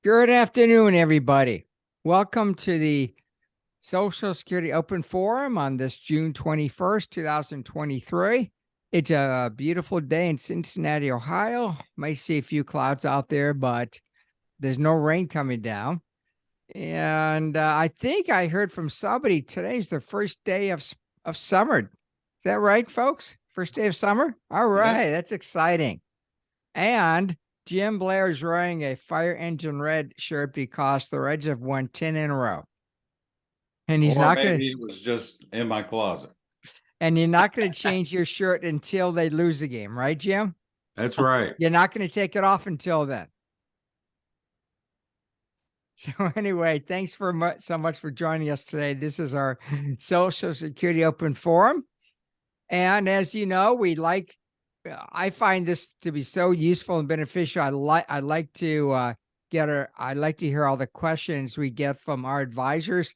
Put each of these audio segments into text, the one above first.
Good afternoon, everybody. Welcome to the Social Security Open Forum on this June 21st, 2023. It's a beautiful day in Cincinnati, Ohio. Might see a few clouds out there, but there's no rain coming down. And I think I heard from somebody today's the first day of summer. Is that right, folks? First day of summer? All right, that's exciting. And Jim Blair is wearing a Fire Engine Red shirt because the Reds have won 10 in a row. And he's Or not maybe going to, it was just in my closet. and you're not going to change your shirt until they lose the game, right, Jim? That's right. You're not going to take it off until then. So anyway, thanks so much for joining us today. This is our Social Security Open Forum. And as you know, I find this to be so useful and beneficial. I like to hear all the questions we get from our advisors.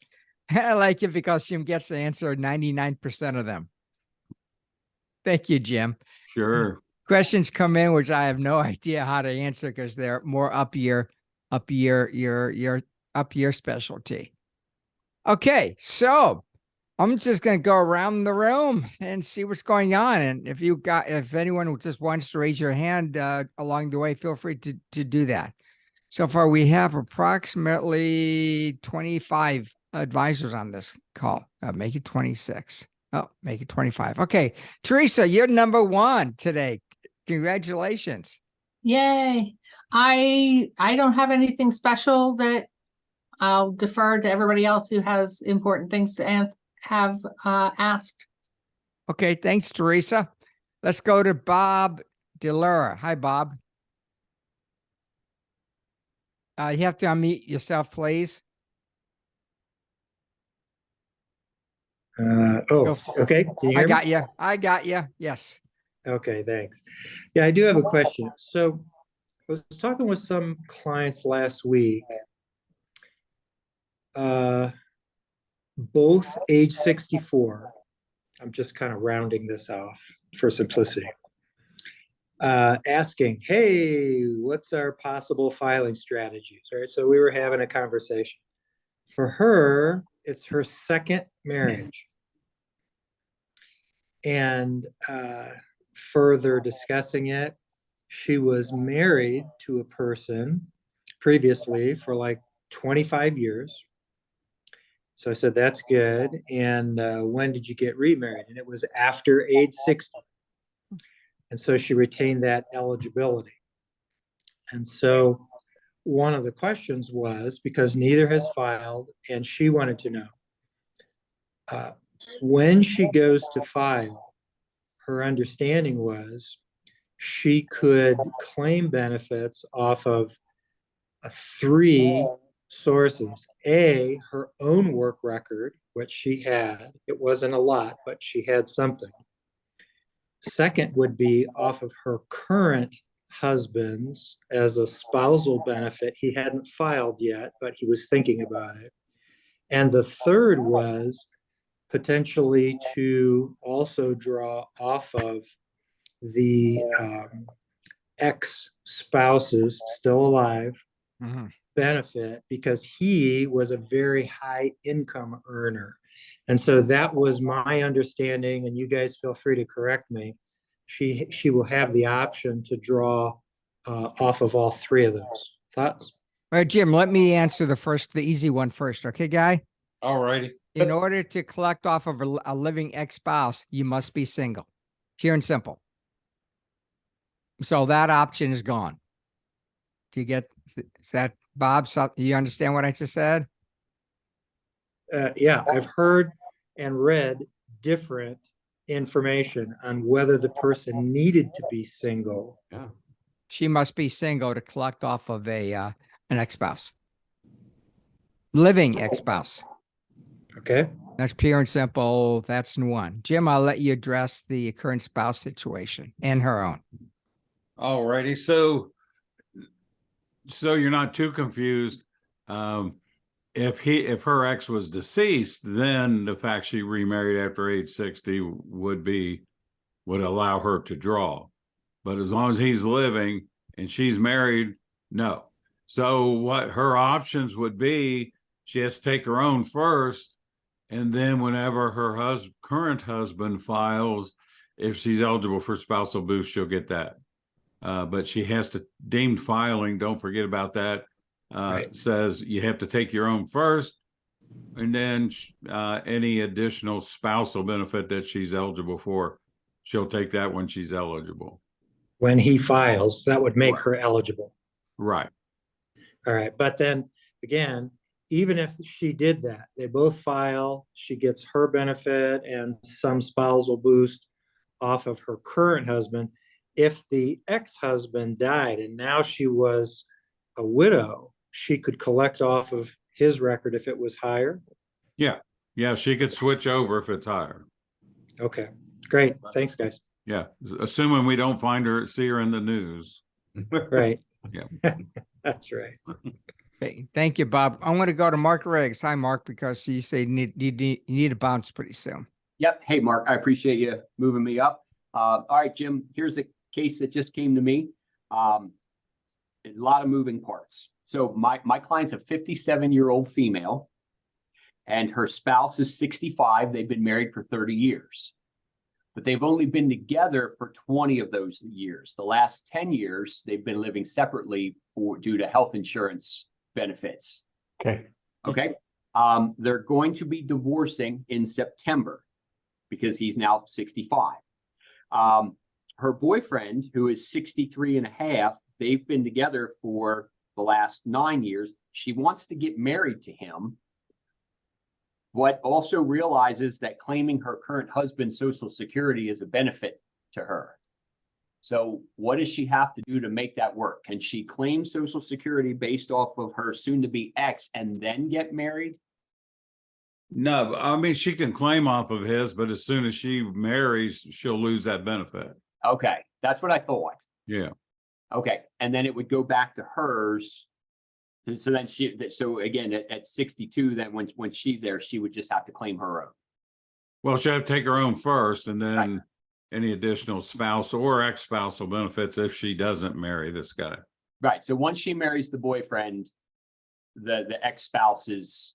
I like it because Jim gets to answer 99% of them. Thank you, Jim. Sure. Questions come in which I have no idea how to answer because they're more up your specialty. Okay, so I'm just going to go around the room and see what's going on. And if anyone just wants to raise your hand along the way, feel free to do that. So far, we have approximately 25 advisors on this call. Make it 26. Oh, make it 25. Okay. Teresa, you're number one today. Congratulations. Yay. I don't have anything special that I'll defer to everybody else who has important things to have asked. Okay, thanks, Teresa. Let's go to Bob DeLura. Hi, Bob. You have to unmute yourself, please. Okay. Can you hear me? I got you. Yes. Okay, thanks. Yeah, I do have a question. So I was talking with some clients last week, both age 64. I'm just kind of rounding this off for simplicity. Asking, hey, what's our possible filing strategies, right? So we were having a conversation. For her, it's her second marriage. And further discussing it, she was married to a person previously for like 25 years. So I said, that's good. And when did you get remarried? And it was after age 60. And so she retained that eligibility. And so one of the questions was, because neither has filed, and she wanted to know, when she goes to file, her understanding was she could claim benefits off of three sources. A, her own work record, which she had. It wasn't a lot, but she had something. Second would be off of her current husband's as a spousal benefit. He hadn't filed yet, but he was thinking about it. And the third was potentially to also draw off of the ex-spouses still alive benefit, because he was a very high income earner. And so that was my understanding, and you guys feel free to correct me. She will have the option to draw off of all three of those. Thoughts? All right, Jim, let me answer the easy one first. Okay, guy? All righty. In order to collect off of a living ex-spouse, you must be single. Pure and simple. So that option is gone. Is that, Bob, do you understand what I just said? Yeah, I've heard and read different information on whether the person needed to be single. Yeah. She must be single to collect off of an ex-spouse. Living ex-spouse. Okay. That's pure and simple. That's one. Jim, I'll let you address the current spouse situation and her own. All righty. So you're not too confused. If her ex was deceased, then the fact she remarried after age 60 would allow her to draw. But as long as he's living and she's married, no. So what her options would be, she has to take her own first, and then whenever her current husband files, if she's eligible for spousal boost, she'll get that. But she has to deemed filing. Don't forget about that. Right. Says you have to take your own first, and then any additional spousal benefit that she's eligible for, she'll take that when she's eligible. When he files, that would make Right. her eligible. Right. All right, but then again, even if she did that, they both file, she gets her benefit and some spousal boost off of her current husband. If the ex-husband died and now she was a widow, she could collect off of his record if it was higher. Yeah, she could switch over if it's higher. Okay, great. Thanks, guys. Yeah, assuming we don't see her in the news. Right. Yeah. That's right. Okay, thank you, Bob. I want to go to Mark Riggs. Hi, Mark, because you say you need to bounce pretty soon. Yep. Hey, Mark, I appreciate you moving me up. All right, Jim, here's a case that just came to me. A lot of moving parts. So my client's a 57-year-old female, and her spouse is 65. They've been married for 30 years, but they've only been together for 20 of those years. The last 10 years, they've been living separately due to health insurance benefits. Okay. Okay. They're going to be divorcing in September because he's now 65. Her boyfriend, who is 63 and a half, they've been together for the last 9 years. She wants to get married to him, but also realizes that claiming her current husband's Social Security is a benefit to her. So what does she have to do to make that work? Can she claim Social Security based off of her soon-to-be ex and then get married? No, I mean, she can claim off of his, but as soon as she marries, she'll lose that benefit. Okay, that's what I thought. Yeah. Okay, and then it would go back to hers. So then so again, at 62, then when she's there, she would just have to claim her own. Well, she'll have to take her own first, and then Right. any additional spouse or ex-spousal benefits if she doesn't marry this guy. Right, so once she marries the boyfriend, the ex-spouse's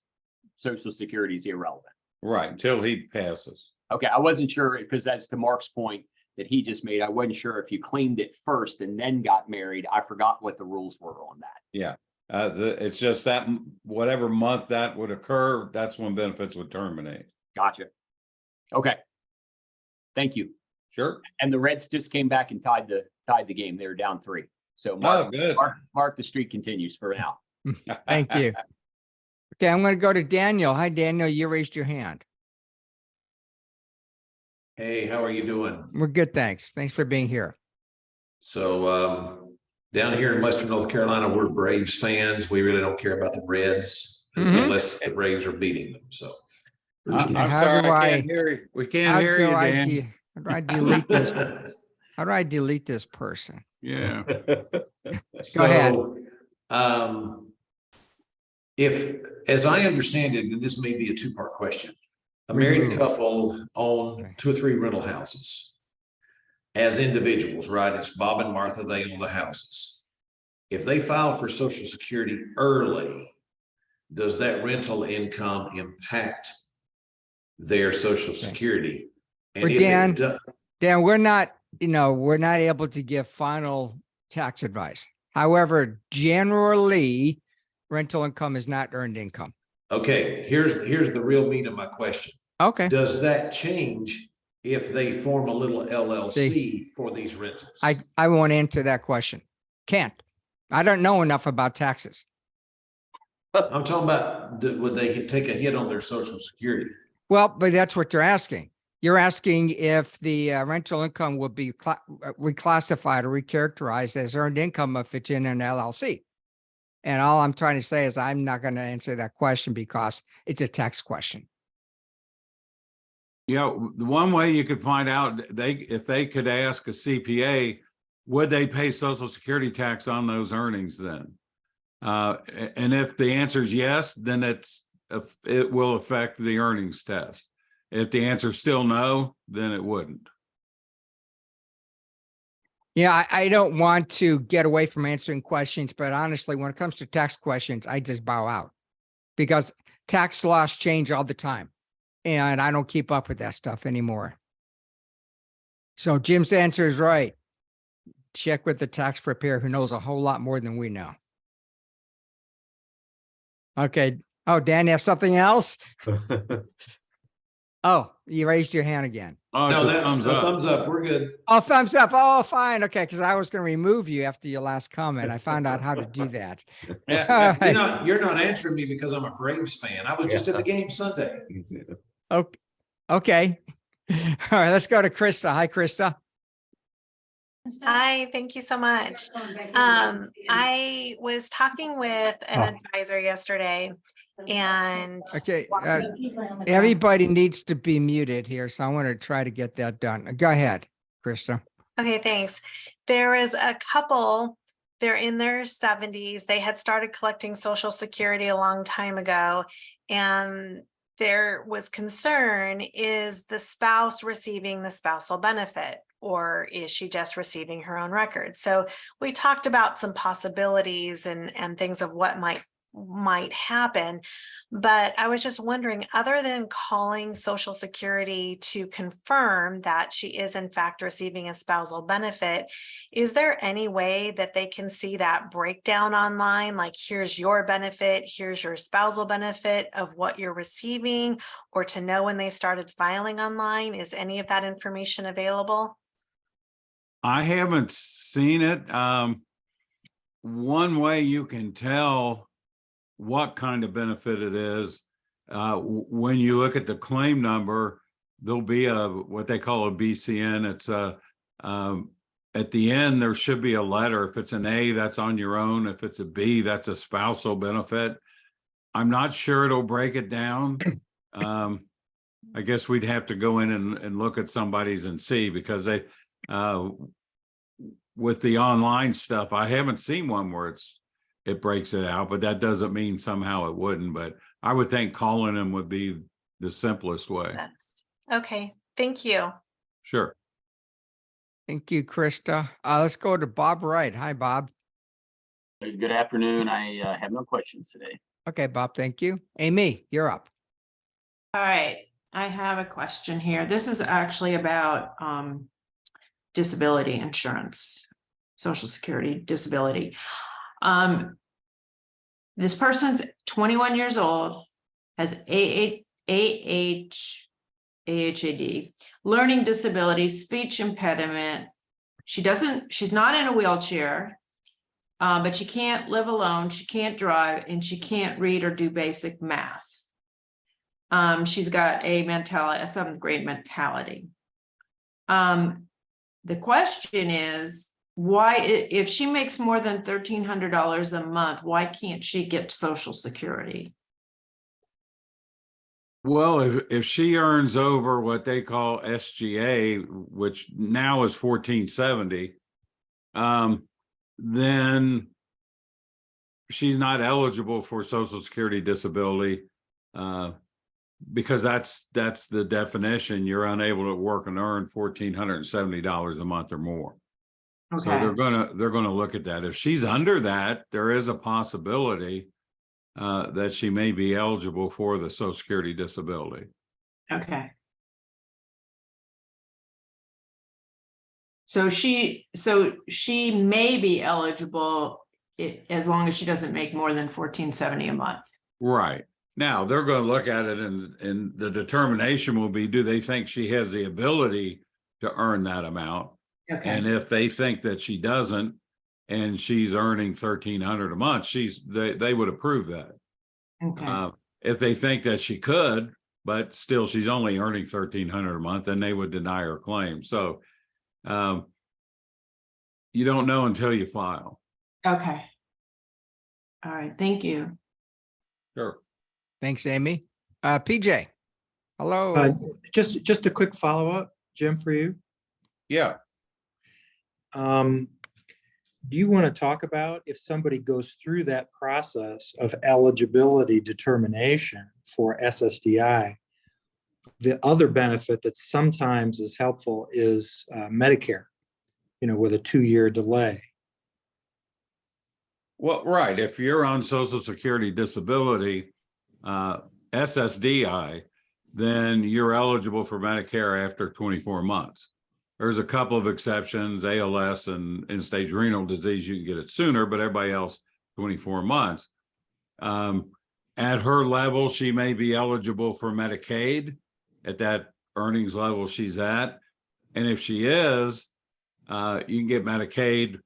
Social Security is irrelevant. Right, until he passes. Okay, I wasn't sure, because as to Mark's point that he just made, I wasn't sure if you claimed it first and then got married. I forgot what the rules were on that. Yeah. It's just that whatever month that would occur, that's when benefits would terminate. Gotcha. Okay. Thank you. Sure. And the Reds just came back and tied the game. They were down 3. So Oh, good. Mark, the streak continues for now. Thank you. Okay, I'm going to go to Daniel. Hi, Daniel. You raised your hand. Hey, how are you doing? We're good, thanks. Thanks for being here. So down here in Western North Carolina, we're Braves fans. We really don't care about the Reds Mhm. unless the Braves are beating them. So I'm How sorry, do I I- can't hear you. We How can't hear do you, I Dan. how do I delete this? How do I delete this person? Yeah. So, ahead. If, as I understand it, and this may be a two-part question, a married Remove. couple own Okay. 2 or 3 rental houses as individuals, right? It's Bob and Martha, they own the houses. If they file for Social Security early, does that rental income impact their Social Security? And But if Dan- it does, Dan, we're not able to give final tax advice. However, generally, rental income is not earned income. okay, here's the real meat of my question. Okay. Does that change if they form a little LLC for these rentals? I won't answer that question. Can't. I don't know enough about taxes. I'm talking about, would they take a hit on their Social Security? Well, but that's what you're asking. You're asking if the rental income will be reclassified or recharacterized as earned income if it's in an LLC. And all I'm trying to say is I'm not going to answer that question because it's a tax question. Yeah, the one way you could find out, if they could ask a CPA, would they pay Social Security tax on those earnings then? And if the answer is yes, then it will affect the earnings test. If the answer is still no, then it wouldn't. Yeah, I don't want to get away from answering questions, but honestly, when it comes to tax questions, I just bow out because tax laws change all the time and I don't keep up with that stuff anymore. So Jim's answer is right. Check with the tax preparer who knows a whole lot more than we know. Okay. Oh, Dan, you have something else? Oh, you raised your hand again. Oh, No, it's a that's thumbs a up. thumbs up. We're good. Oh, thumbs up. Oh, fine. Okay. Because I was going to remove you after your last comment. I found out how to do that. Yeah, All you're not answering me because I'm a Braves fan. I was just at the game Sunday. Okay. Okay. All right. Let's go to Krista. Hi, Krista. Hi, thank you so much. I was talking with an advisor yesterday and Okay. Everybody needs to be muted here. So I want to try to get that done. Go ahead, Krista. okay, thanks. There was a couple, they're in their 70s. They had started collecting Social Security a long time ago. And there was concern, is the spouse receiving the spousal benefit? Or is she just receiving her own record? So we talked about some possibilities and things of what might happen. But I was just wondering, other than calling Social Security to confirm that she is in fact receiving a spousal benefit, is there any way that they can see that breakdown online? Like, here's your benefit, here's your spousal benefit of what you're receiving, or to know when they started filing online? Is any of that information available? I haven't seen it. One way you can tell what kind of benefit it is, when you look at the claim number, there'll be what they call a BCN. It's at the end, there should be a letter. If it's an A, that's on your own. If it's a B, that's a spousal benefit. I'm not sure it'll break it down. I guess we'd have to go in and look at somebody's and see, because they, with the online stuff, I haven't seen one where it breaks it out, but that doesn't mean somehow it wouldn't. But I would think calling them would be the simplest way. Okay, thank you. Sure. Thank you, Krista. Let's go to Bob Wright. Hi, Bob. Good afternoon. I have no questions today. Okay, Bob, thank you. Amy, you're up. All right, I have a question here. This is actually about disability insurance, Social Security disability. This person's 21 years old, has AHAD, learning disability, speech impediment. She's not in a wheelchair, but she can't live alone, she can't drive, and she can't read or do basic math. She's got a 7th grade mentality. The question is, why, if she makes more than $1,300 a month, why can't she get Social Security? Well, if she earns over what they call SGA, which now is 1470, then she's not eligible for Social Security disability, because that's the definition. You're unable to work and earn $1,470 a month or more. So they're gonna look at that. If she's under that, there is a possibility that she may be eligible for the Social Security disability. Okay. So she may be eligible as long as she doesn't make more than $1,470 a month. Right. Now they're going to look at it, and the determination will be, do they think she has the ability to earn that amount? Okay. And if they think that she doesn't, and she's earning $1,300 a month, they would approve that. Okay. If they think that she could, but still she's only earning $1,300 a month, then they would deny her claim. So you don't know until you file. Okay. All right. Thank you. Sure. Thanks, Amy. PJ, hello. Just a quick follow-up, Jim, for you. Yeah. Do you want to talk about, if somebody goes through that process of eligibility determination for SSDI, the other benefit that sometimes is helpful is Medicare. with a 2-year delay. Well, right, if you're on Social Security disability, SSDI, then you're eligible for Medicare after 24 months. There's a couple of exceptions, ALS and end-stage renal disease, you can get it sooner, but everybody else, 24 months. At her level, she may be eligible for Medicaid at that earnings level she's at. And if she is, you can get Medicaid.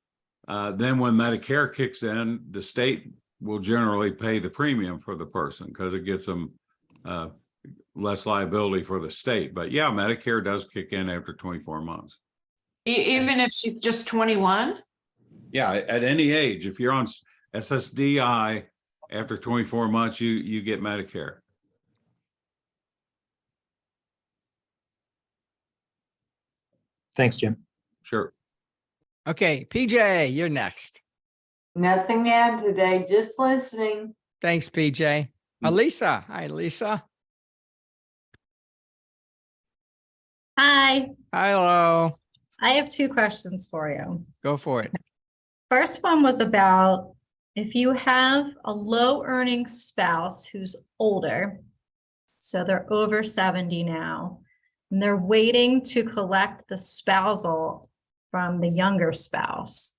Then when Medicare kicks in, the state will generally pay the premium for the person because it gets them less liability for the state. But yeah, Medicare does kick in after 24 months. Even if she's just 21? Yeah, at any age, if you're on SSDI after 24 months, you get Medicare. Thanks, Jim. Sure. Okay, PJ, you're next. Nothing to add today, just listening. Thanks, PJ. Elisa. Hi, Lisa. Hi, Hello. I have 2 questions for you. Go for it. First one was about if you have a low earning spouse who's older, so they're over 70 now, and they're waiting to collect the spousal from the younger spouse.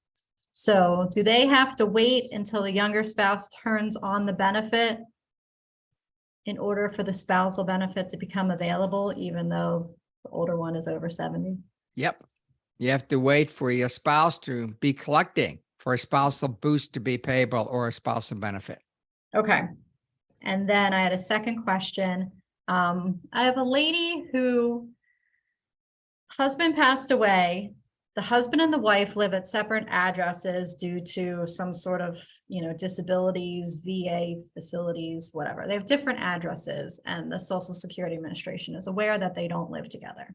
So do they have to wait until the younger spouse turns on the benefit in order for the spousal benefit to become available, even though the older one is over 70? Yep. You have to wait for your spouse to be collecting for a spousal boost to be payable or a spousal benefit. Okay. And then I had a second question. I have a lady who husband passed away. The husband and the wife live at separate addresses due to some sort of, disabilities, VA facilities, whatever. They have different addresses, and the Social Security Administration is aware that they don't live together.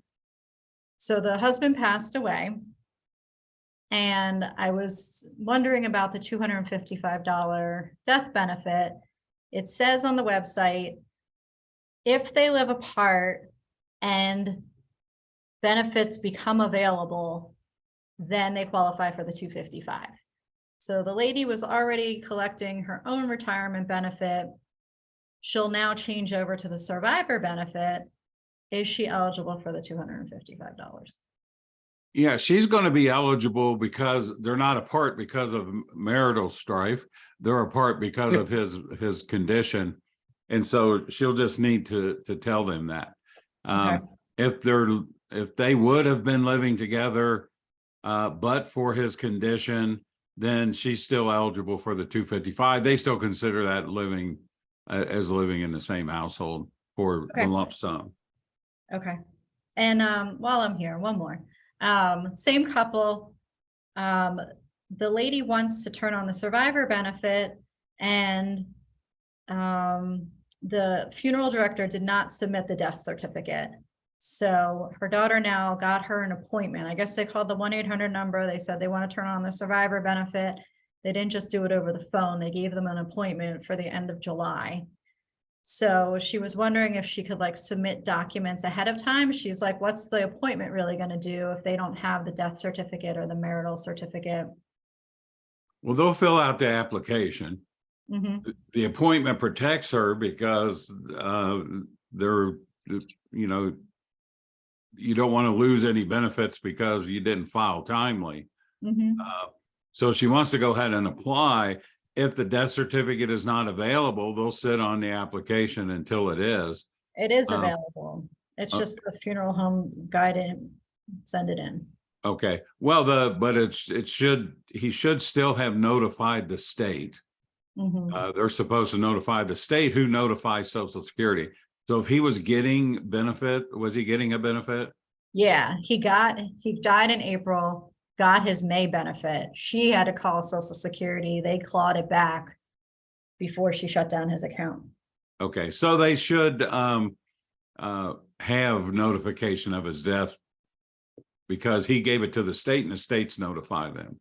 So the husband passed away, and I was wondering about the $255 death benefit. It says on the website, if they live apart and benefits become available, then they qualify for the $255. So the lady was already collecting her own retirement benefit. She'll now change over to the survivor benefit. Is she eligible for the $255? Yeah, she's going to be eligible because they're not apart because of marital strife. They're apart because of his condition. And so she'll just need to tell them that. If they would have been living together, but for his condition, then she's still eligible for the $255. They still consider that living as living in the same household for the lump sum. Okay. And while I'm here, one more. Same couple. The lady wants to turn on the survivor benefit, and the funeral director did not submit the death certificate. So her daughter now got her an appointment. I guess they called the 1-800 number. They said they want to turn on the survivor benefit. They didn't just do it over the phone. They gave them an appointment for the end of July. So she was wondering if she could submit documents ahead of time. She's like, what's the appointment really going to do if they don't have the death certificate or the marital certificate? Well, they'll fill out the application. Mm-hmm. The appointment protects her because they're, you don't want to lose any benefits because you didn't file timely. Mm-hmm. So she wants to go ahead and apply. If the death certificate is not available, they'll sit on the application until it is. It is available. It's just the funeral home guy didn't send it in. Okay. Well, he should still have notified the state. Mm-hmm. They're supposed to notify the state who notifies Social Security. So if he was getting benefit, was he getting a benefit? Yeah, he died in April, got his May benefit. She had to call Social Security. They clawed it back before she shut down his account. Okay, so they should have notification of his death because he gave it to the state and the state's notified them.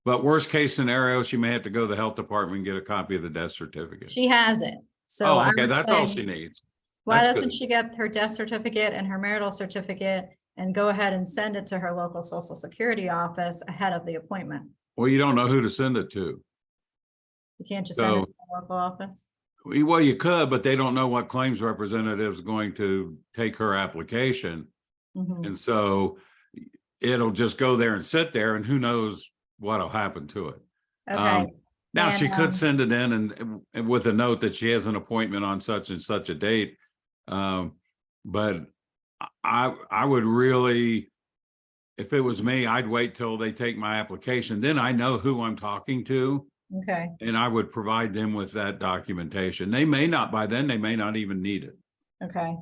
But worst case scenario, she may have to go to the health department and get a copy of the death certificate. She has it. So okay, that's all she needs. Why That's doesn't good. she get her death certificate and her marital certificate and go ahead and send it to her local social security office ahead of the appointment. Well, you don't know who to send it to. You can't just send it So- to the local office. Well, you could, but they don't know what claims representative is going to take her application. Mhm. And so it'll just go there and sit there, and who knows what'll happen to it. Okay, Now, And, she could um, send it in and with a note that she has an appointment on such and such a date. But I would really, if it was me, I'd wait till they take my application. Then I know who I'm talking to, okay, and I would provide them with that documentation. They may not, by then, they may not even need it. okay.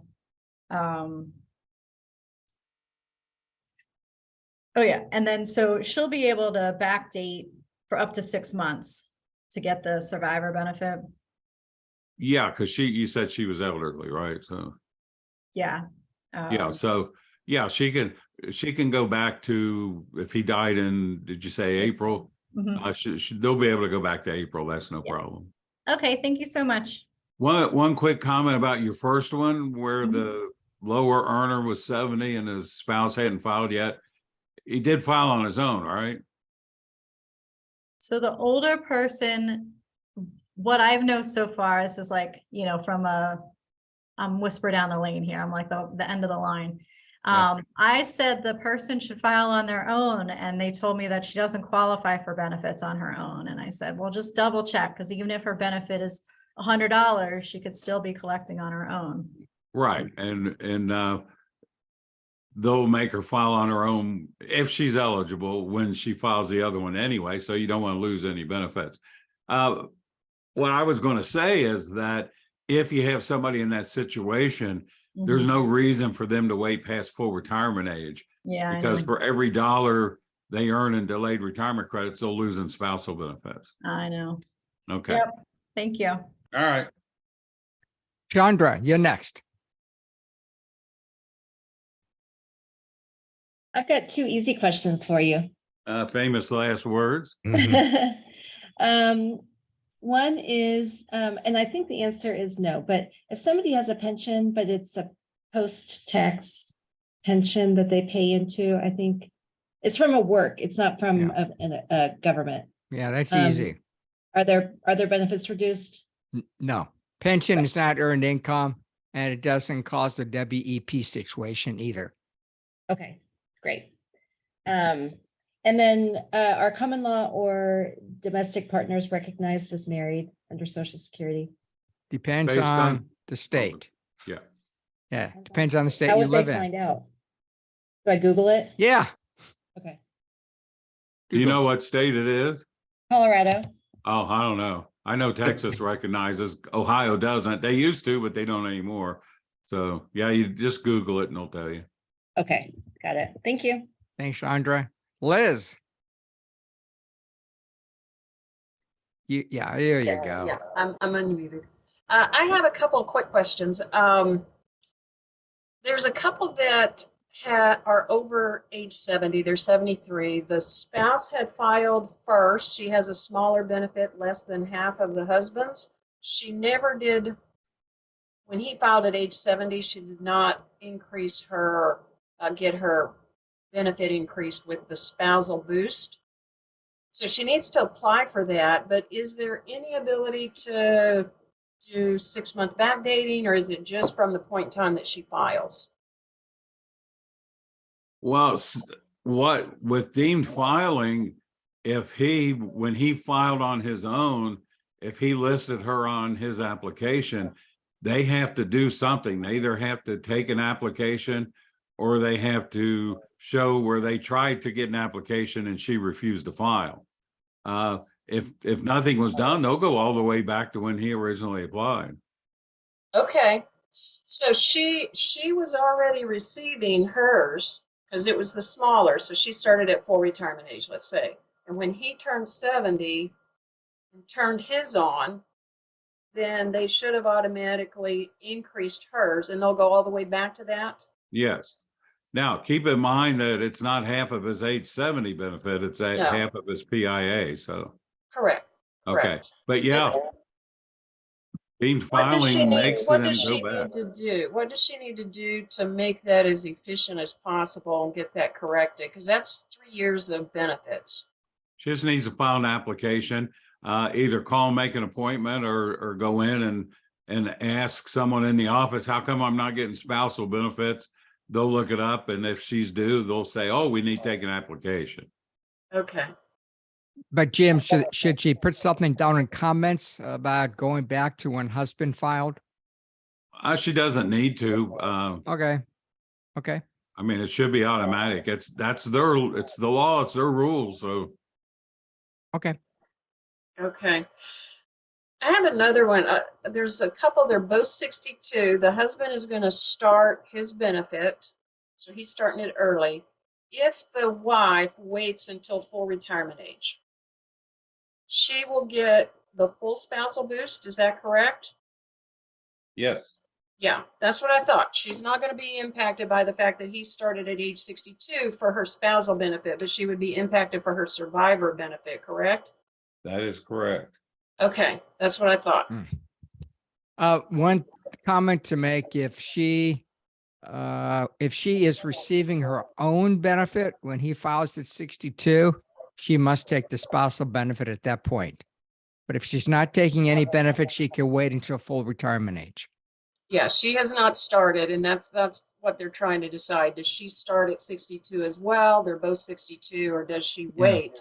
Oh, yeah, and then so she'll be able to backdate for up to 6 months to get the survivor benefit. Yeah, because you said she was elderly, right? So, Yeah. yeah, so, yeah, she can go back to, if he died in, did you say April? Mhm. They'll be able to go back to April. That's no Yeah. problem. Okay, thank you so much. One quick comment about your first one, where Mhm. the lower earner was 70 and his spouse hadn't filed yet. He did file on his own, right? So the older person, what I've known so far, this is like, from I'm whisper down the lane here. I'm like the end of the line. Yeah. I said the person should file on their own, and they told me that she doesn't qualify for benefits on her own. And I said, well, just double check, because even if her benefit is $100, she could still be collecting on her own. Right, and they'll make her file on her own if she's eligible when she files the other one anyway, so you don't want to lose any benefits. What I was going to say is that if you have somebody in that situation, there's Mhm. no reason for them to wait past full retirement age, Yeah, I because know. for every dollar they earn in delayed retirement credits, they'll lose in spousal benefits. I know. Okay, Yep. Thank you. all right. Chandra, you're next. I've got two easy questions for you. Famous last words. One is, and I think the answer is no, but if somebody has a pension, but it's a post-tax pension that they pay into, I think it's from a work, it's not from a government. Yeah, that's Um, easy. Are there benefits reduced? No, pension is not earned income, and it doesn't cause the WEP situation either. Okay, great. And then are common law or domestic partners recognized as married under Social Security? Depends Based on on- the state. Yeah. Yeah, depends on the state How you would they live in. find out? Do I Google it? Yeah. Okay. Do you Google. know what state it is? Colorado. Oh, I don't know. I know Texas recognizes, Ohio doesn't. They used to, but they don't anymore. So yeah, you just Google it and it'll tell you. Okay, got it. Thank you. Thanks, Chandra. Liz. Yeah, there you Yes, go. yeah, I'm unmuted. I have a couple of quick questions. There's a couple that are over age 70, they're 73. The spouse had filed first. She has a smaller benefit, less than half of the husband's. She never did, when he filed at age 70, she did not increase her, get her benefit increased with the spousal boost. So she needs to apply for that, but is there any ability to do 6-month backdating, or is it just from the point in time that she files? Well, what with deemed filing, when he filed on his own, if he listed her on his application, they have to do something. They either have to take an application or they have to show where they tried to get an application and she refused to file. If nothing was done, they'll go all the way back to when he originally applied. Okay, so she was already receiving hers because it was the smaller, so she started at full retirement age, let's say. And when he turned 70 and turned his on, then they should have automatically increased hers, and they'll go all the way back to that? Yes. Now, keep in mind that it's not half of his age 70 benefit, it's No. half of his PIA, so, Correct. okay. Correct. But yeah, Deemed What does she filing need, makes what them does she go back. need to do? What does she need to do to make that as efficient as possible and get that corrected? Because that's 3 years of benefits. She just needs to file an application, either call and make an appointment or go in and ask someone in the office, how come I'm not getting spousal benefits? They'll look it up, and if she's due, they'll say, oh, we need to take an application. Okay. But Jim, should she put something down in comments about going back to when husband filed? She doesn't need to. Okay. Okay. I mean, it should be automatic. It's the law, it's their rules. So Okay. Okay. I have another one. There's a couple, they're both 62. The husband is going to start his benefit, so he's starting it early. If the wife waits until full retirement age, she will get the full spousal boost. Is that correct? yes. Yeah, that's what I thought. She's not going to be impacted by the fact that he started at age 62 for her spousal benefit, but she would be impacted for her survivor benefit, correct? That is correct. Okay, that's what I thought. One comment to make, if she is receiving her own benefit when he files at 62, she must take the spousal benefit at that point. But if she's not taking any benefit, she can wait until full retirement age. Yeah, she has not started, and that's what they're trying to decide. Does she start at 62 as well? They're both 62, or does she wait?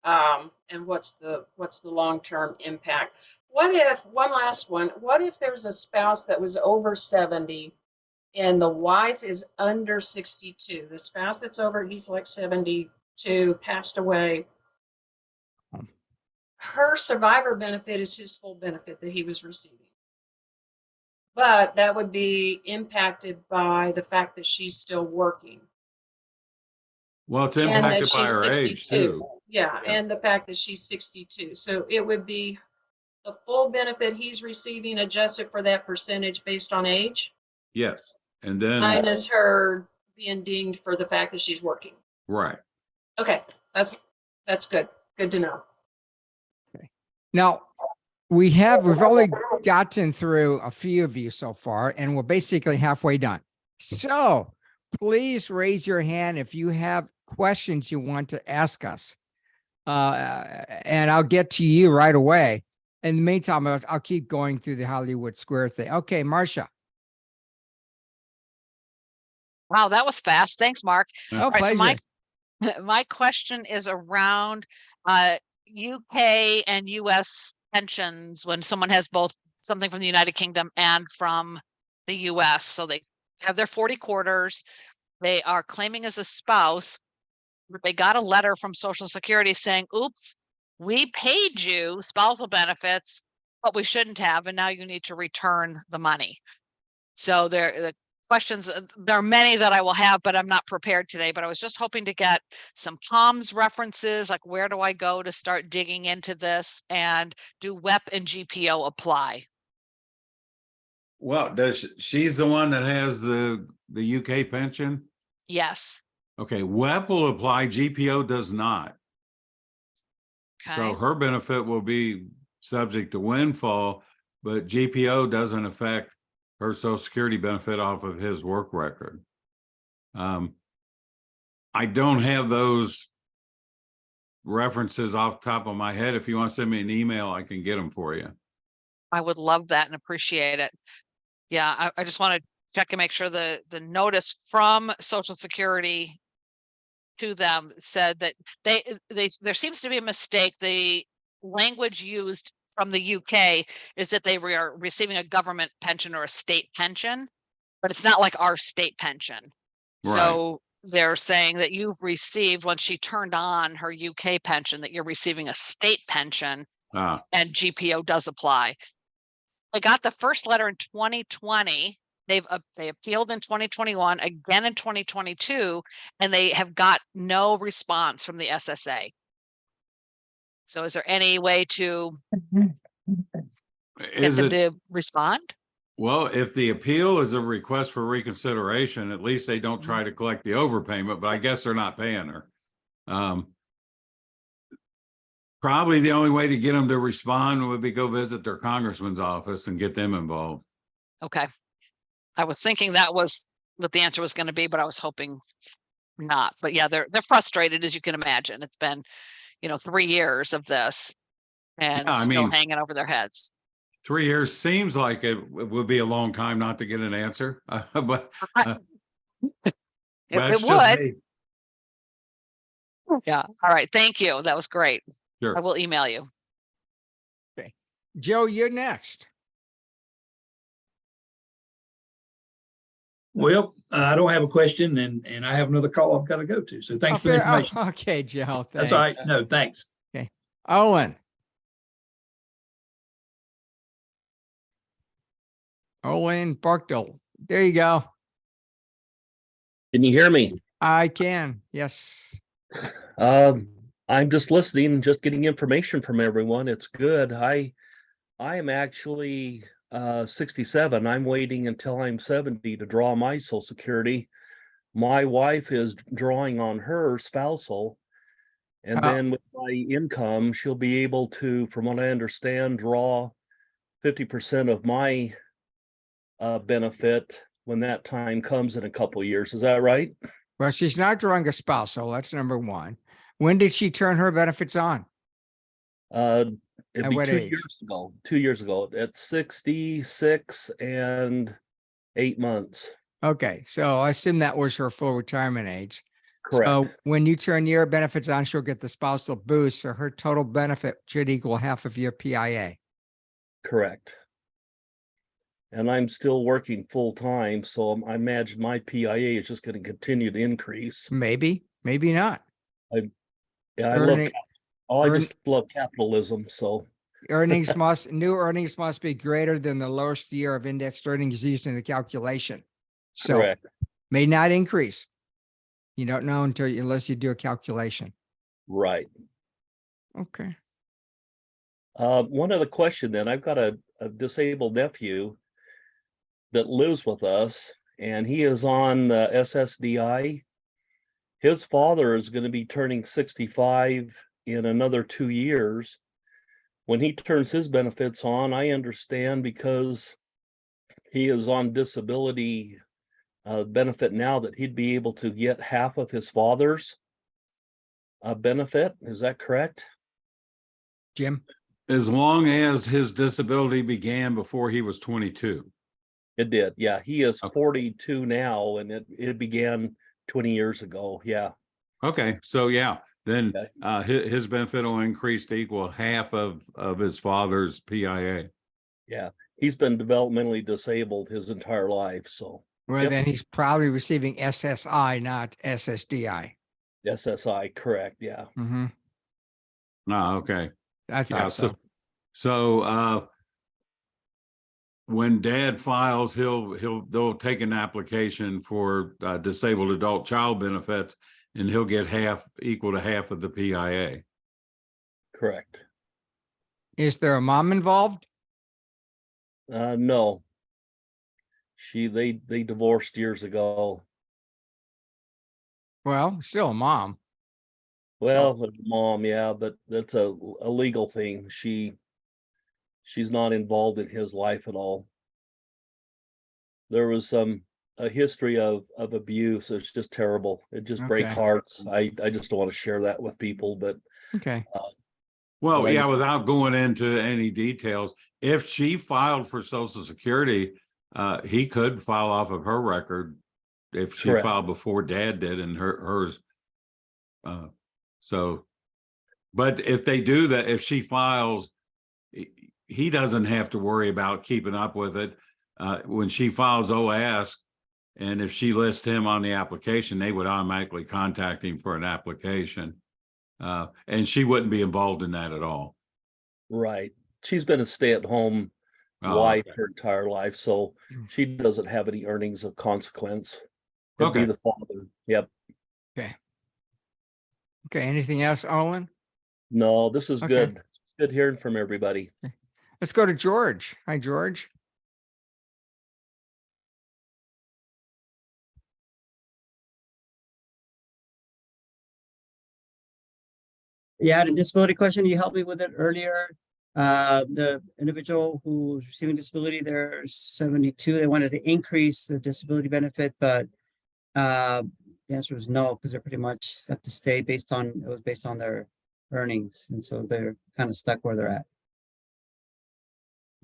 And what's the long-term impact? What if, one last one, what if there's a spouse that was over 70 and the wife is under 62? The spouse that's over, he's like 72, passed away. Her survivor benefit is his full benefit that he was receiving. But that would be impacted by the fact that she's still working. Well, it's And that impacted by she's her 62. age too. Yeah, and the fact that she's 62. So it would be the full benefit he's receiving adjusted for that percentage based on age, Yes. And then, minus her being dinged for the fact that she's working. right. Okay, that's good. Good to know. Now, we've only gotten through a few of you so far, and we're basically halfway done. So please raise your hand if you have questions you want to ask us. And I'll get to you right away. In the meantime, I'll keep going through the Hollywood Square thing. Okay, Marcia. Wow, that was fast. Thanks, Mark. Oh, All right, so pleasure. my question is around UK and US pensions when someone has both something from the United Kingdom and from the US. So they have their 40 quarters. They are claiming as a spouse, but they got a letter from Social Security saying, oops, we paid you spousal benefits, but we shouldn't have, and now you need to return the money. So the questions, there are many that I will have, but I'm not prepared today, but I was just hoping to get some POMS references, like where do I go to start digging into this, and do WEP and GPO apply? Well, she's the one that has the UK pension? Yes. Okay, WEP will apply, GPO does not. Okay. So her benefit will be subject to windfall, but GPO doesn't affect her Social Security benefit off of his work record. I don't have those references off the top of my head. If you want to send me an email, I can get them for you. I would love that and appreciate it. Yeah, I just want to check and make sure the notice from Social Security to them said that there seems to be a mistake. The language used from the UK is that they are receiving a government pension or a state pension, but it's not like our state pension. Right. So they're saying that you've received, when she turned on her UK pension, that you're receiving a state pension, and GPO does apply. I got the first letter in 2020. They appealed in 2021, again in 2022, and they have got no response from the SSA. So is there any way to get them to respond? Well, if the appeal is a request for reconsideration, at least they don't try to collect the overpayment, but I guess they're not paying her. Probably the only way to get them to respond would be go visit their congressman's office and get them involved. Okay. I was thinking that was what the answer was going to be, but I was hoping not. But yeah, they're frustrated, as you can imagine. It's been, 3 years of this and Yeah, I still mean- hanging over their heads. 3 years seems like it would be a long time not to get an answer, but It that's just would. me. Yeah. All right. Thank you. That was great. Sure. I will email you. Joe, you're next. Well, I don't have a question and I have another call I've got to go to. So thanks for the information. Okay, Joe. That's all right. Thanks. No, thanks. Owen. Owen Barkdale. There you go. Can you hear me? I can. Yes. I'm just listening, just getting information from everyone. It's good. I am actually 67. I'm waiting until I'm 70 to draw my Social Security. My wife is drawing on her spousal. And Oh. then with my income, she'll be able to, from what I understand, draw 50% of my benefit when that time comes in a couple of years. Is that right? Well, she's not drawing a spousal. That's number one. When did she turn her benefits on? It'd At be what 2 age? years ago. 2 years ago at 66 and 8 months. Okay, so I assume that was her full retirement age. Correct. So when you turn your benefits on, she'll get the spousal boost, so her total benefit should equal half of your PIA. Correct. And I'm still working full time, so I imagine my PIA is just going to continue to increase. Maybe, maybe not. Yeah, I Earning- just love capitalism. So New earnings must be greater than the lowest year of indexed earnings used in the calculation. So correct. may not increase. You don't know unless you do a calculation. Right. Okay. One other question then. I've got a disabled nephew that lives with us, and he is on the SSDI. His father is going to be turning 65 in another 2 years. When he turns his benefits on, I understand because he is on disability benefit now that he'd be able to get half of his father's benefit. Is that correct? Jim? As long as his disability began before he was 22. It did. Yeah. He is Okay. 42 now, and it began 20 years ago. Yeah. Okay, so yeah, then Okay. his benefit will increase to equal half of his father's PIA. Yeah. He's been developmentally disabled his entire life. So Well, Yep. then he's probably receiving SSI, not SSDI. SSI, correct. Yeah. Mm-hmm. Oh, okay. I thought Yeah, so. so when dad files, they'll take an application for disabled adult child benefits, and he'll get equal to half of the PIA. Correct. Is there a mom involved? No. They divorced years ago. Well, still a mom. Well, the mom, yeah, but that's a legal thing. She's not involved in his life at all. There was a history of abuse. It's just terrible. It just breaks Okay. hearts. I just don't want to share that with people, but Okay. Well, But I yeah, just- without going into any details, if she filed for Social Security, he could file off of her record if she Correct. filed before dad did and hers. So, but if they do that, if she files, he doesn't have to worry about keeping up with it. When she files OAS, and if she lists him on the application, they would automatically contact him for an application. And she wouldn't be involved in that at all. right. She's been a stay-at-home Oh, wife okay. her entire life, so Mm. she doesn't have any earnings of consequence. It'd be Okay. the father. Yep. Okay. Anything else, Owen? No, this is Okay. good. Good hearing from everybody. Let's go to George. Hi, George. Yeah, the disability question, you helped me with it earlier. The individual who's receiving disability, they're 72, they wanted to increase the disability benefit, but the answer was no, because they're pretty much have to stay based on their earnings, and so they're kind of stuck where they're at.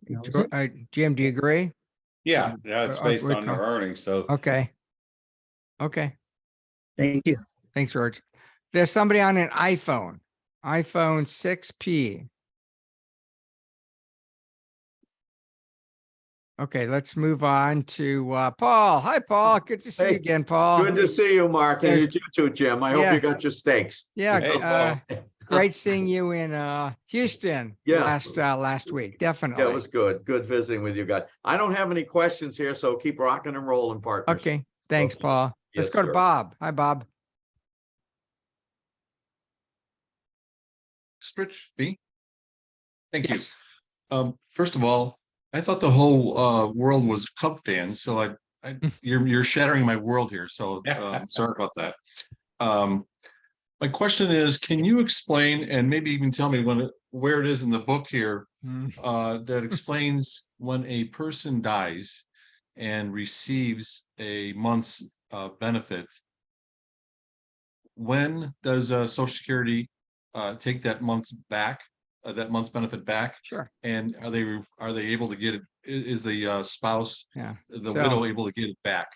You know, is it? Jim, do you agree? Yeah, it's based on their earnings, so. Okay. Okay, Thank you. thanks, George. There's somebody on an iPhone 6P. Okay, let's move on to Paul. Hi, Paul. Good to see you Hey, again, Paul. Good to see you, Mark, and There's- you too, Jim. I hope Yeah. you got your steaks. Yeah, great seeing you in Houston Yeah. last week. Definitely. Yeah, it was good. Good visiting with you guys. I don't have any questions here, so keep rocking and rolling, partners. Okay, thanks, Okay. Paul. Let's Yes, go to sir. Bob. Hi, Bob. Rich B. Thank you. First of all, I thought the whole world was Cub fans, so you're shattering my world here. So sorry about that. My question is, can you explain and maybe even tell me where it is in the book here that explains when a person dies and receives a month's benefit? When does Social Security take that month's benefit back? Sure. And are they able to get it? Is the spouse, the So- widow, able to get it back?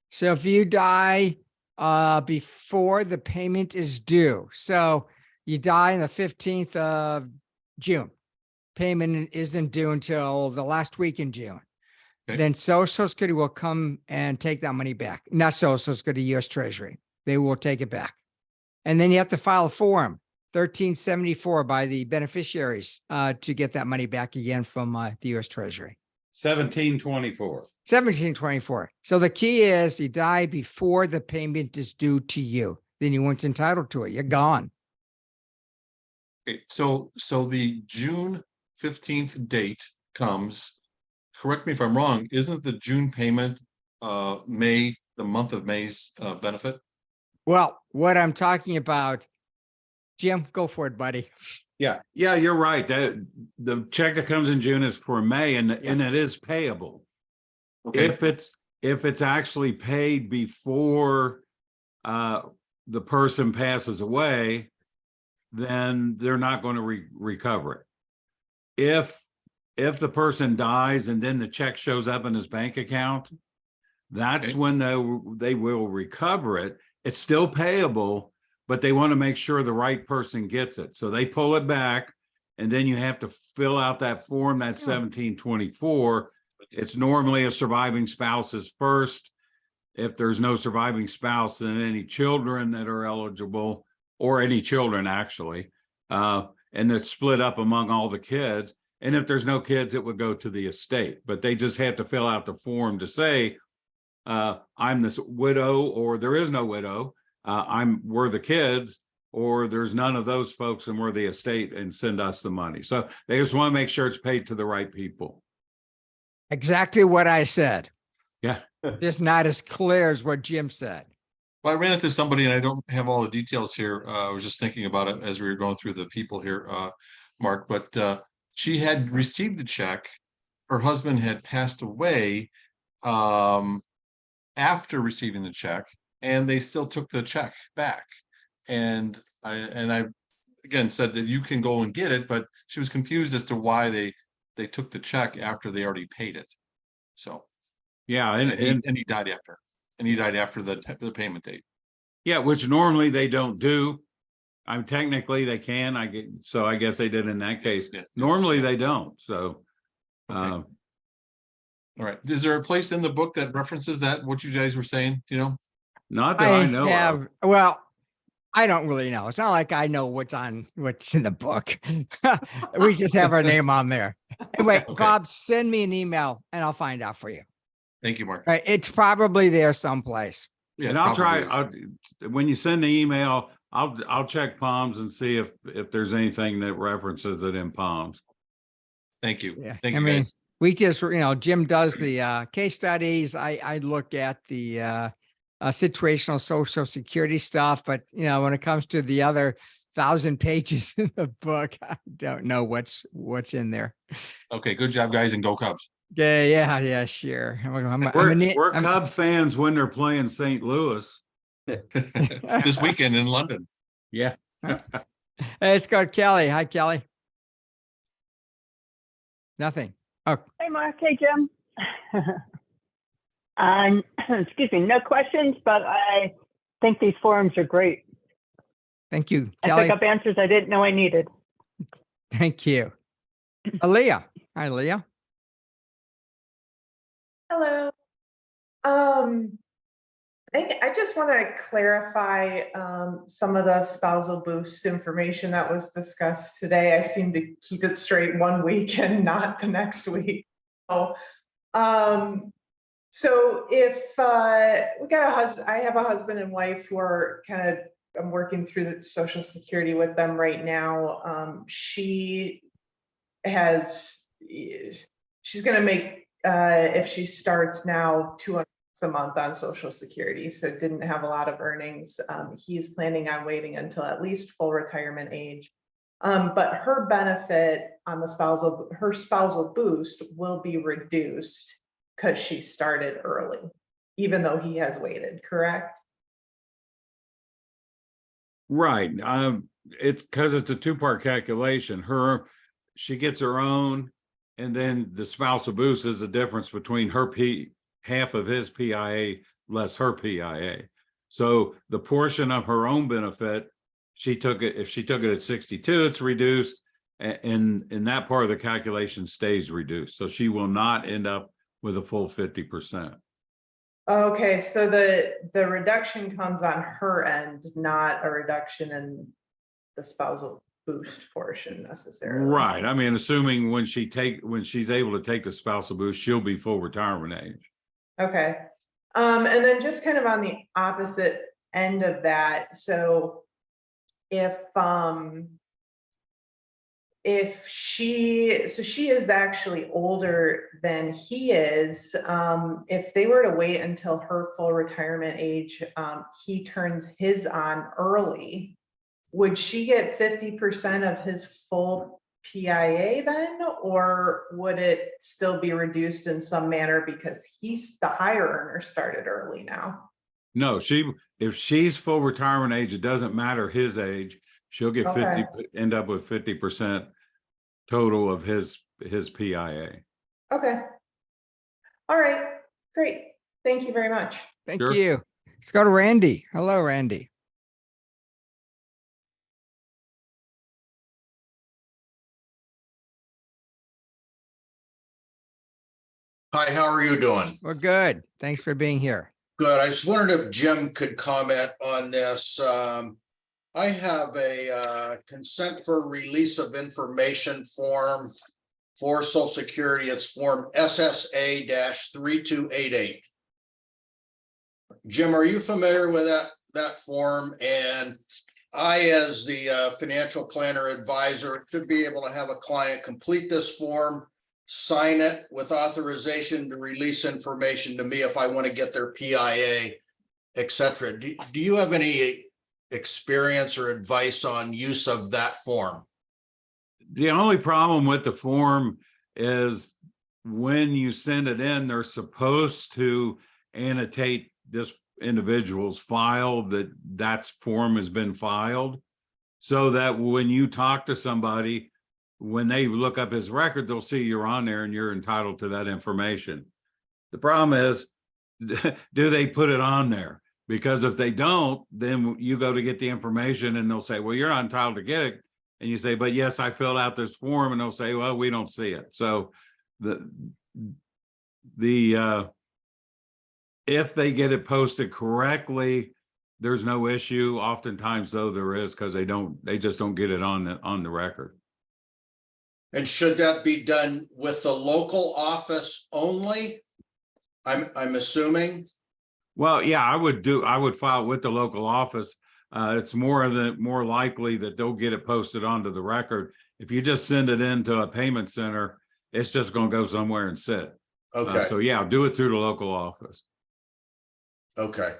So if you die before the payment is due, so you die on the 15th of June, payment isn't due until the last week in June. Okay. Then Social Security will come and take that money back. Not Social Security, U.S. Treasury. They will take it back. And then you have to file a form, 1374 by the beneficiaries to get that money back again from the U.S. Treasury. 1724. 1724. So the key is you die before the payment is due to you. Then you weren't entitled to it. You're gone. Okay, so the June 15th date comes, correct me if I'm wrong, isn't the June payment the month of May's benefit? Well, what I'm talking about, Jim, go for it, buddy. Yeah, you're right. That the check that comes in June is for May and it is payable. Okay. If it's actually paid before the person passes away, then they're not going to recover it. If the person dies and then the check shows up in his bank account, that's when they will recover it. It's still payable, but they want to make sure the right person gets it. So they pull it back, and then you have to fill out that form, that 1724. It's normally a surviving spouse's first. If there's no surviving spouse, then any children that are eligible, or any children actually, and it's split up among all the kids. And if there's no kids, it would go to the estate, but they just have to fill out the form to say, I'm this widow, or there is no widow. We're the kids, or there's none of those folks and we're the estate, and send us the money. So they just want to make sure it's paid to the right people. Exactly what I said. Yeah. Just not as clear as what Jim said. Well, I ran into somebody, and I don't have all the details here. I was just thinking about it as we were going through the people here, Mark, but she had received the check. Her husband had passed away after receiving the check, and they still took the check back. And I again said that you can go and get it, but she was confused as to why they took the check after they already paid it. So yeah, and he died after, the payment date. Yeah, which normally they don't do. Technically they can. I guess they did in that case. Normally they don't. So all right. Is there a place in the book that references that, what you guys were saying? Do you know? Not that I know of. Well, I don't really know. It's not like I know what's in the book. We just have our name on there. Anyway, Bob, send me an email and I'll find out for you. Thank you, Mark. Right, it's probably there someplace. Yeah, and I'll try. When you send the email, I'll check Palms and see if there's anything that references it in Palms. Thank you. Yeah. Thank I you, mean, guys. we just, Jim does the case studies. I look at the situational Social Security stuff, but when it comes to the other 1,000 pages in the book. I don't know what's in there. Okay, good job, guys, and go Cubs. Yeah, sure. We're Cub fans when they're playing St. Louis. This weekend in London. Yeah. Let's go, Kelly. Hi, Kelly. Nothing. Oh, Hey, Mark. Hey, Jim. Excuse me, no questions, but I think these forums are great. thank you, I Kelly. pick up answers I didn't know I needed. Thank you. Aaliyah. Hi, Aaliyah. Hello. I just want to clarify some of the spousal boost information that was discussed today. I seem to keep it straight one week and not the next week. So if we got I have a husband and wife who are I'm working through the Social Security with them right now. She's going to make, if she starts now, $200 a month on Social Security, so didn't have a lot of earnings. He's planning on waiting until at least full retirement age. But her benefit on the spousal boost will be reduced because she started early, even though he has waited, correct? Right. It's because it's a two-part calculation. She gets her own, and then the spousal boost is the difference between half of his PIA less her PIA. So the portion of her own benefit, if she took it at 62, it's reduced, and that part of the calculation stays reduced. So she will not end up with a full 50%. Okay, so the reduction comes on her end, not a reduction in the spousal boost portion necessarily. Right. I mean, assuming when she's able to take the spousal boost, she'll be full retirement age. Okay. And then just kind of on the opposite end of that. So if she is actually older than he is, if they were to wait until her full retirement age, he turns his on early, would she get 50% of his full PIA then, or would it still be reduced in some manner because he's the higher earner started early now? No, if she's full retirement age, it doesn't matter his age. She'll get end up with 50% total of his PIA. Okay. All right, great. Thank you very much. Thank you. Let's go to Randy. Hello, Randy. Hi, how are you doing? We're good. Thanks for being here. Good. I just wondered if Jim could comment on this. I have a consent for release of information form for Social Security. It's form SSA-3288. Jim, are you familiar with that form? And I, as the financial planner advisor, should be able to have a client complete this form, sign it with authorization to release information to me if I want to get their PIA, etc. Do you have any experience or advice on use of that form? The only problem with the form is when you send it in, they're supposed to annotate this individual's file that form has been filed, so that when you talk to somebody, when they look up his record, they'll see you're on there and you're entitled to that information. The problem is, do they put it on there? Because if they don't, then you go to get the information and they'll say, well, you're not entitled to get it. And you say, but yes, I filled out this form, and they'll say, well, we don't see it. So if they get it posted correctly, there's no issue. Oftentimes though, there is, because they just don't get it on the record. And should that be done with the local office only? I'm assuming. Well, yeah, I would file with the local office. It's more likely that they'll get it posted onto the record. If you just send it into a payment center, it's just going to go somewhere and sit. Okay. So yeah, do it through the local office. Okay.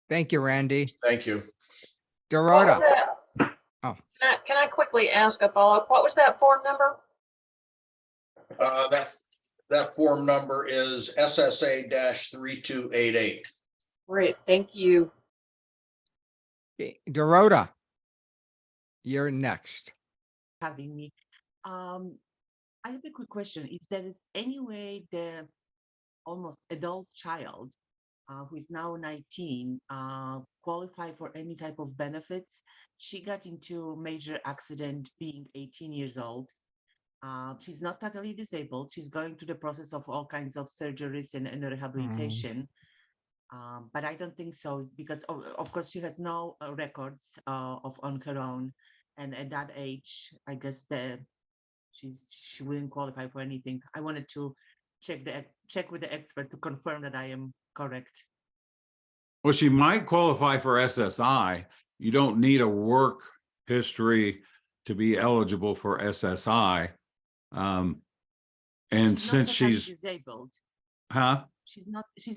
Thank you, Randy. Thank you. What was Dorota. that? Oh. Can I quickly ask a follow-up? What was that form number? That form number is SSA 3288. Great, thank you. Okay, Dorota, you're next. Having me. I have a quick question. If there is any way the almost adult child who is now 19 qualify for any type of benefits? She got into a major accident being 18 years old. She's not totally disabled. She's going through the process of all kinds of surgeries and rehabilitation. But I don't think so because of course she has no records on her own. And at that age, I guess she wouldn't qualify for anything. I wanted to check with the expert to confirm that I am correct. Well, she might qualify for SSI. You don't need a work history to be eligible for SSI. And She's since not totally she's, disabled. huh? She's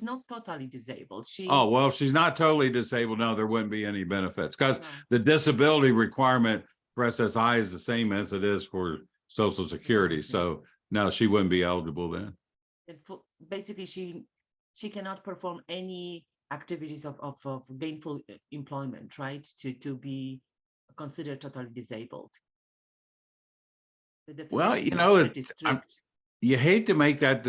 not totally disabled. Oh, well, if she's not totally disabled, no, there wouldn't be any benefits because the disability requirement for SSI is the same as it is for Social Security. So no, she wouldn't be eligible then. Basically, she cannot perform any activities of gainful employment, right? To be considered totally disabled. Well, you know, you hate to make that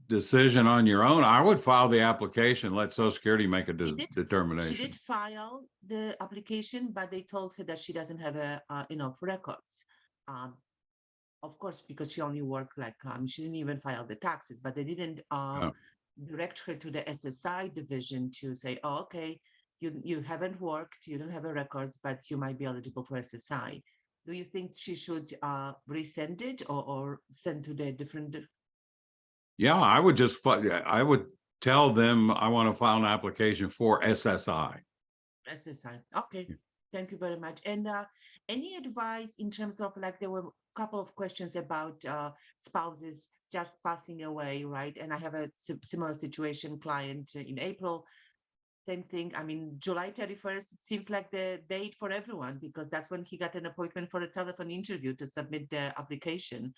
decision on your own. I would file the application, let Social Security make a determination. She did file the application, but they told her that she doesn't have enough records. Of course, because she only worked she didn't even file the taxes, but they didn't direct her to the SSI division to say, oh, okay, you haven't worked, you don't have a records, but you might be eligible for SSI. Do you think she should resend it or send to the different? Yeah, I would tell them I want to file an application for SSI. SSI. Okay. Thank you very much. And any advice in terms of there were a couple of questions about spouses just passing away, right? And I have a similar situation client in April. Same thing. I mean, July 31st, it seems like the date for everyone because that's when he got an appointment for a telephone interview to submit the application,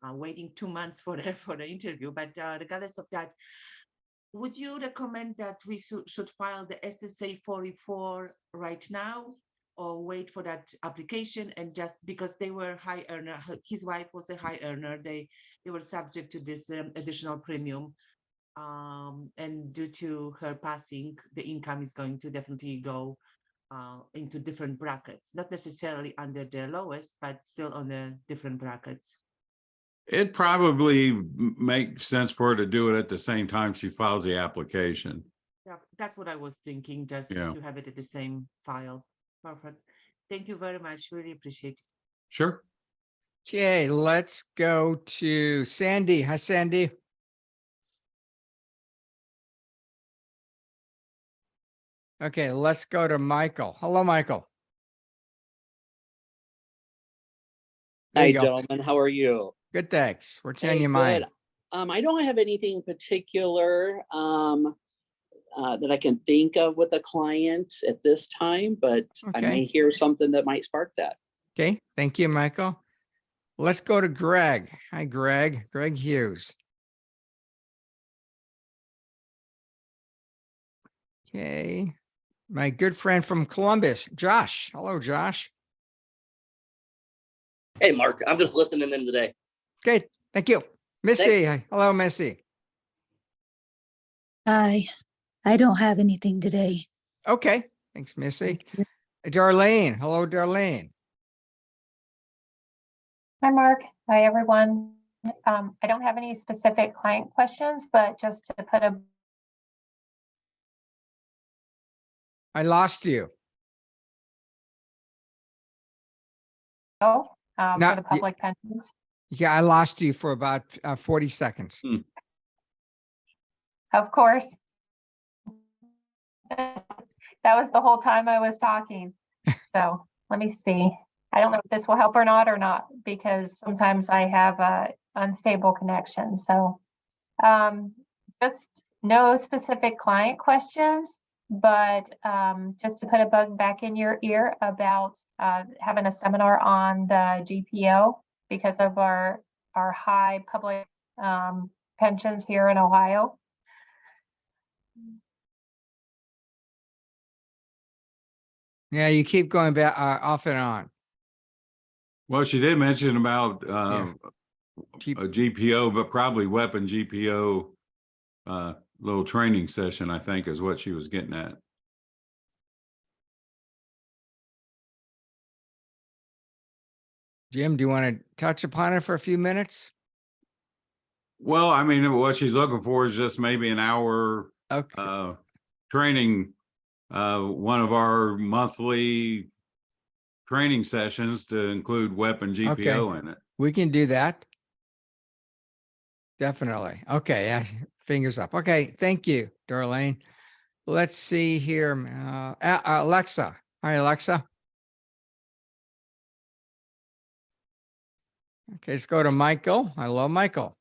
waiting 2 months for the interview. But regardless of that, would you recommend that we should file the SSA 44 right now or wait for that application? And just because they were high earner, his wife was a high earner, they were subject to this additional premium. And due to her passing, the income is going to definitely go into different brackets, not necessarily under the lowest, but still on the different brackets. It probably makes sense for her to do it at the same time she files the application. Yeah, that's what I was thinking, just to have it at the same file. Perfect. Thank you very much. Really appreciate it. Sure. Okay, let's go to Sandy. Hi, Sandy. Okay, let's go to Michael. Hello, Michael. There Hi, you go. gentlemen. How are you? Good, thanks. What's on Hey, your mind? good. I don't have anything particular that I can think of with a client at this time, but I Okay. may hear something that might spark that. Okay, thank you, Michael. Let's go to Greg. Hi, Greg. Greg Hughes. Okay, my good friend from Columbus, Josh. Hello, Josh. Hey, Mark, I'm just listening in today. Okay, thank you. Missy. Hi. Hello, Missy. Hi, I don't have anything today. Okay, thanks, Missy. Darlene. Hello, Darlene. Hi, Mark. Hi, everyone. I don't have any specific client questions, but just to put a I lost you. for Not- the public pensions. Yeah, I lost you for about 40 seconds. Of course. That was the whole time I was talking. So let me see. I don't know if this will help or not, because sometimes I have a unstable connection. So just no specific client questions, But just to put a bug back in your ear about having a seminar on the GPO because of our high public pensions here in Ohio. Yeah, you keep going back off and on. Well, she did mention about G- a GPO, but probably weapon GPO little training session, I think is what she was getting at. Jim, do you want to touch upon it for a few minutes? Well, I mean, what she's looking for is just maybe an hour training, one of our monthly training sessions to include weapon GPO in it. We can do that. Definitely. Okay. Yeah. Fingers up. Okay. Thank you, Darlene. Let's see here. Alexa. Hi, Alexa. Okay. Let's go to Michael. Hello, Michael.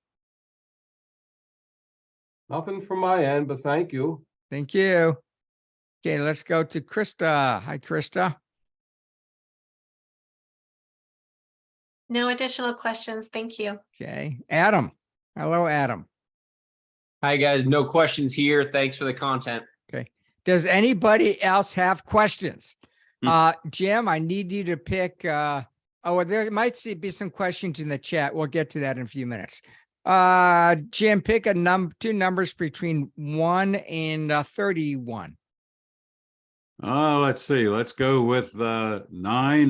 Nothing from my end, but thank you. Thank you. Okay. Let's go to Krista. Hi, Krista. No additional questions. Thank you. Okay. Adam. Hello, Adam. Hi, guys. No questions here. Thanks for the content. Okay. Does anybody else have questions? Jim, I need you to pick, there might be some questions in the chat. We'll get to that in a few minutes. Jim, pick two numbers between 1 and 31. Let's see. Let's go with 9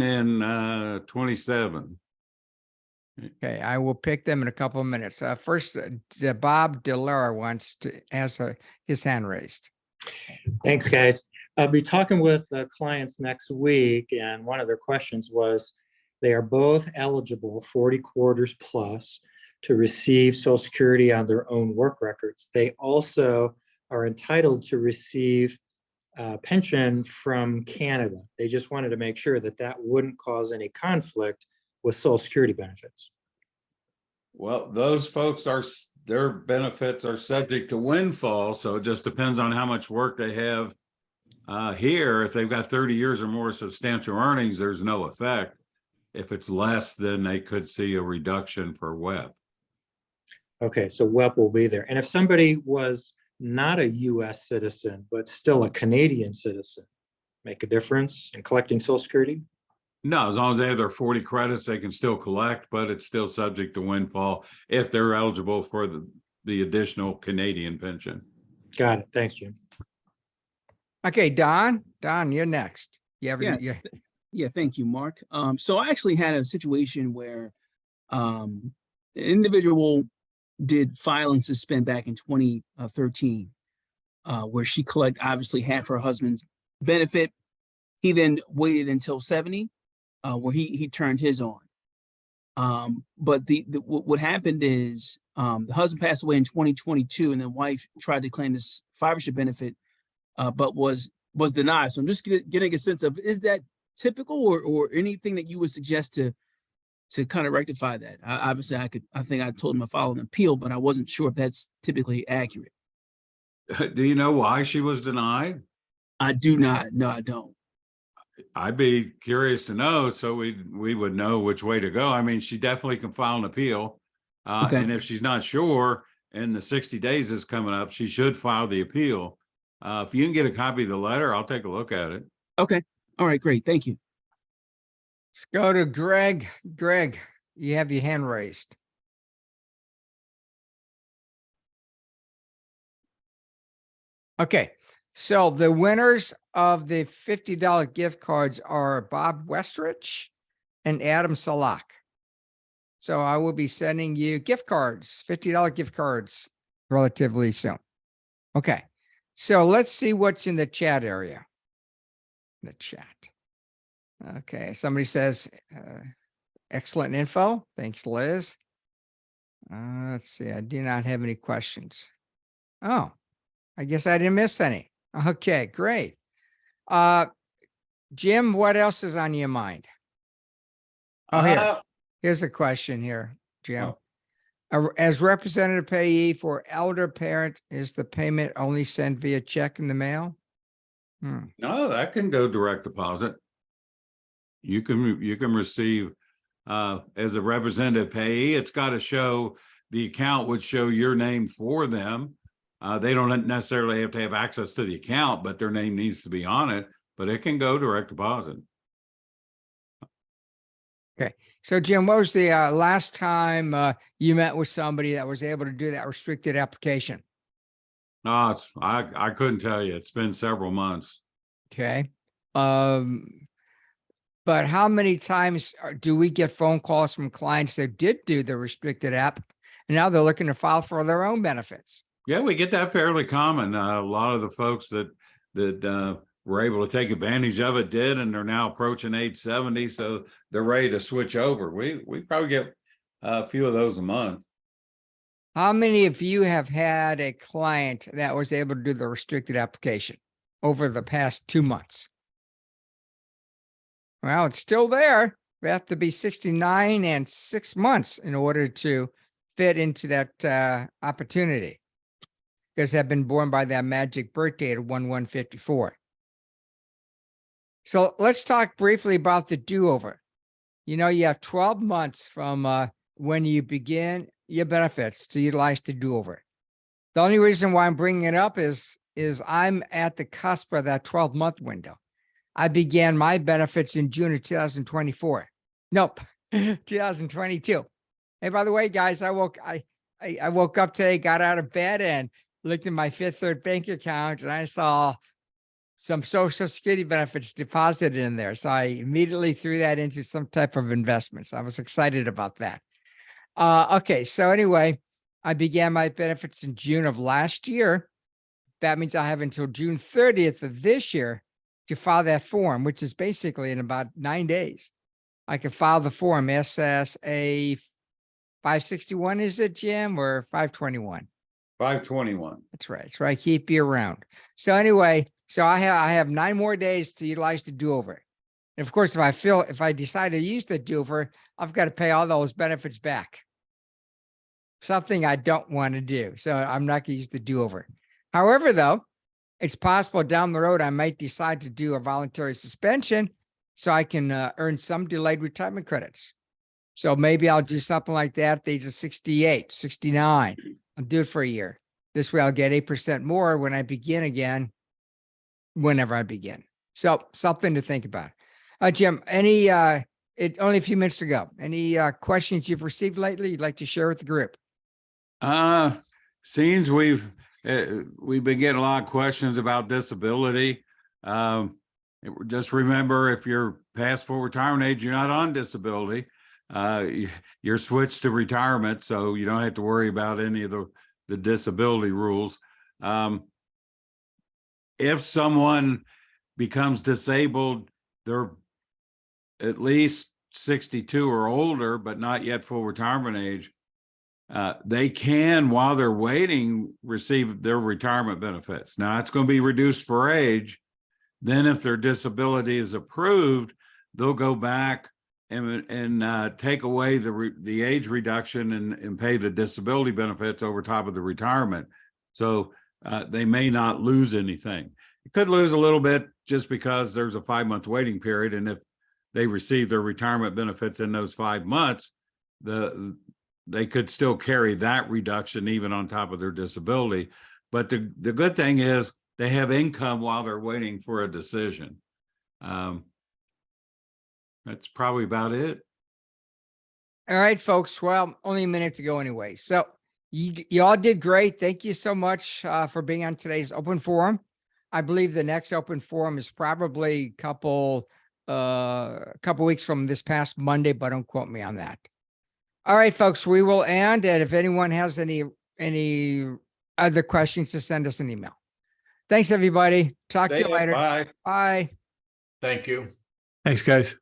and 27. Okay, I will pick them in a couple of minutes. First, Bob DeLara has his hand raised. Thanks, guys. I'll be talking with clients next week, and one of their questions was they are both eligible 40 quarters plus to receive Social Security on their own work records. They also are entitled to receive pension from Canada. They just wanted to make sure that that wouldn't cause any conflict with Social Security benefits. Well, those folks their benefits are subject to windfall, so it just depends on how much work they have here. If they've got 30 years or more substantial earnings, there's no effect. If it's less, then they could see a reduction for WEP. Okay, so WEP will be there. And if somebody was not a US citizen, but still a Canadian citizen, make a difference in collecting Social Security? No, as long as they have their 40 credits, they can still collect, but it's still subject to windfall if they're eligible for the additional Canadian pension. Got it. Thanks, Jim. Okay, Don, you're next. Yeah, thank you, Mark. So I actually had a situation where an individual did file and suspend back in 2013, where she collected obviously half her husband's benefit. He then waited until 70, where he turned his on. But what happened is the husband passed away in 2022, and the wife tried to claim this survivorship benefit, but was denied. So I'm just getting a sense of, is that typical or anything that you would suggest to kind of rectify that? Obviously, I think I told him to file an appeal, but I wasn't sure if that's typically accurate. Do you know why she was denied? I do not. No, I don't. I'd be curious to know, so we would know which way to go. I mean, she definitely can file an appeal. Okay. And if she's not sure and the 60 days is coming up, she should file the appeal. If you can get a copy of the letter, I'll take a look at it. Okay. All right, great. Thank you. Let's go to Greg. Greg, you have your hand raised. Okay, so the winners of the $50 gift cards are Bob Westrich and Adam Salak. So I will be sending you gift cards, $50 gift cards relatively soon. Okay, so let's see what's in the chat area. The chat. Okay, somebody says, excellent info. Thanks, Liz. Let's see, I do not have any questions. Oh, I guess I didn't miss any. Okay, great. Jim, what else is on your mind? Oh, here's a question here, Jim. As representative payee for elder parent, is the payment only sent via check in the mail? No, that can go direct deposit. You can receive as a representative payee. It's got to show, the account would show your name for them. They don't necessarily have to have access to the account, but their name needs to be on it, but it can go direct deposit. Okay. So Jim, what was the last time you met with somebody that was able to do that restricted application? No, I couldn't tell you. It's been several months. Okay. But how many times do we get phone calls from clients that did do the restricted app and now they're looking to file for their own benefits? Yeah, we get that fairly common. A lot of the folks that were able to take advantage of it did, and they're now approaching age 70, so they're ready to switch over. We probably get a few of those a month. How many of you have had a client that was able to do the restricted application over the past 2 months? Well, it's still there. We have to be 69 and 6 months in order to fit into that opportunity, because they've been born by that magic birth date of 1/1/54. So let's talk briefly about the do-over. You know, you have 12 months from when you begin your benefits to utilize the do-over. The only reason why I'm bringing it up is I'm at the cusp of that 12-month window. I began my benefits in June of 2024. Nope, 2022. Hey, by the way, guys, I woke up today, got out of bed and looked at my Fifth Third bank account, and I saw some Social Security benefits deposited in there. So I immediately threw that into some type of investments. I was excited about that. Okay, so anyway, I began my benefits in June of last year. That means I have until June 30th of this year to file that form, which is basically in about 9 days. I can file the form SSA 561, is it, Jim, or 521? 521. That's right. That's right. Keep you around. So anyway, so I have 9 more days to utilize the do-over. And of course, if I decide to use the do-over, I've got to pay all those benefits back. Something I don't want to do. So I'm not going to use the do-over. However, though, it's possible down the road I might decide to do a voluntary suspension so I can earn some delayed retirement credits. So maybe I'll do something like that at the age of 68, 69. I'll do it for a year. This way I'll get 8% more when I begin again, whenever I begin. So something to think about. Jim, only a few minutes to go. Any questions you've received lately you'd like to share with the group? Seems we've been getting a lot of questions about disability. Just remember, if you're past full retirement age, you're not on disability. You're switched to retirement, so you don't have to worry about any of the disability rules. If someone becomes disabled, they're at least 62 or older, but not yet full retirement age, they can, while they're waiting, receive their retirement benefits. Now, it's going to be reduced for age. Then if their disability is approved, they'll go back and take away the age reduction and pay the disability benefits over top of the retirement. So they may not lose anything. It could lose a little bit just because there's a 5-month waiting period. And if they receive their retirement benefits in those 5 months, they could still carry that reduction even on top of their disability. But the good thing is they have income while they're waiting for a decision. That's probably about it. All right, folks. Well, only a minute to go anyway. So you all did great. Thank you so much for being on today's open forum. I believe the next open forum is probably a couple weeks from this past Monday, but don't quote me on that. All right, folks, we will end. And if anyone has any other questions, just send us an email. Thanks, everybody. Talk to you later. Bye. Bye. Thank you. Thanks, guys.